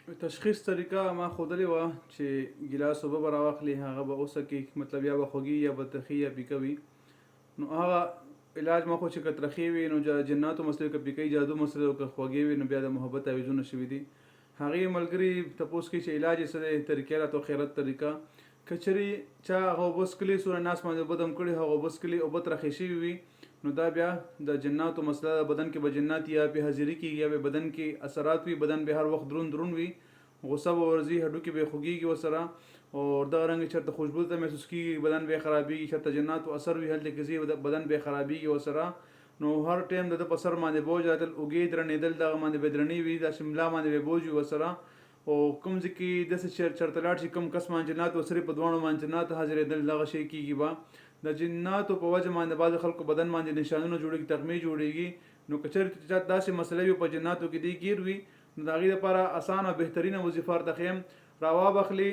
تشخیص طریقه ما ښودلې وه چې ګیلاس اوبه به راواخلي، هغه به وڅکي، مطلب یا به خوږي یا به ترخي یا پیکه وي. نو هغه علاج ما خو چې که ترخې وي نو جناتو مسلې، که پیکه جادو مسلې، او که خوږې وي نو بیا د محبت تعویذونه شوي دي. هغې ملګري تپوس کوي چې علاج یې څه دی، طریقې راته خیرت طریقه. که چېرې چا هغه اوبه څکلي، سوره ناس باندې اوبه دم کړي، هغه اوبه څکلي، اوبه ترخې شوي وي، نو دا بیا د جناتو مسله، بدن کې به جنات یا به حاضري کېږي یا به بدن کې اثرات وي، بدن به هر وخت درون وي، غصه به ورځي، هډوکي به خوږېږي ورسره، او دغه رنګ چېرته خوشبو ته محسوس کېږي بدن به خرابېږي، چېرته جناتو اثر وي هلته کې ځي بدن به خرابېږي ورسره. نو هر ټایم د ده په سر باندې بوج راتل، اوږې درنېدل، دغه باندې به درنې وي، داسې ملا باندې به بوج وي ورسره. او کوم ځای کې داسې چېرته لاړ شي، کوم کس باندې جنات ورسرې په دواړو باندې جنات حاضرېدل، دغه شی کېږي به. د جناتو په وجه باندې بعضو خلکو بدن باندې نشانونه جوړېږي، تغمې جوړېږي. نو که چېرته داسې مسله وي په جناتو کې دی ګیر وي، نو د هغې دپاره اسانه او بهترینه وظیفه ورته ښیم. راوابخلي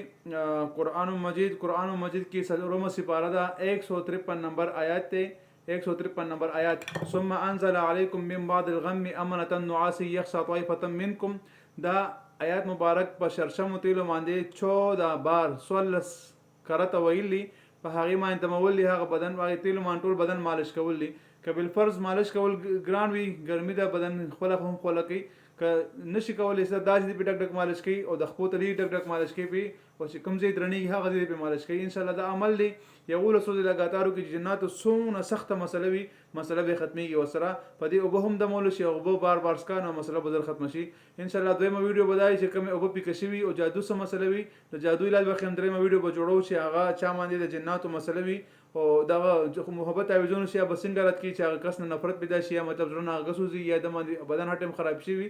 قرآن مجید کې څلورمه سپاره ده، 153 نمبر آیات دی، 153 نمبر آیات. ثم انزل علیکم من بعد الغم امنة نعاسا یغشی طائفة منکم. دا آیات مبارک په شرشمو تیلو باندې 14 بار 16 کرته ویلي، په هغې باندې دمولی، هغه بدن هغې تیلو باندې ټول بدن مالش کولی. که بالفرض مالش کول ګران وي، ګرمي ده، بدن خپله هم خوله کوي، که نشي کولی څه داسې دې پې ډک ډک مالش کوي، او د خپو ته دې ډک ډک مالش کوي پې، او چې کوم ځای درنېږي هغه ځای پې مالش کوي. انشاءالله دا عمل دی 11 ورځې لګاتارو کې چې جناتو څومره سخته مسله وي، مسله به ختمېږي ورسره. په دې اوبه هم دمولو شي، او اوبه بار بار څکا، نو مسله به زر ختمه شي. انشاءالله دویمه ویډیو به دا وي چې کومې اوبه پیکه شوي او جادو څه مسله وي، د جادو علاج به ښیم. درېیمه ویډیو به جوړو چې هغه چا باندې د جناتو مسله وي، او دغه محبت تعویذونه شي، یا به څنګه رد کړي چې هغه کس نه نفرت پیدا شي، یا مطلب زړه نه هغه سوځي، یا د بدن هر ټایم خراب شي وي.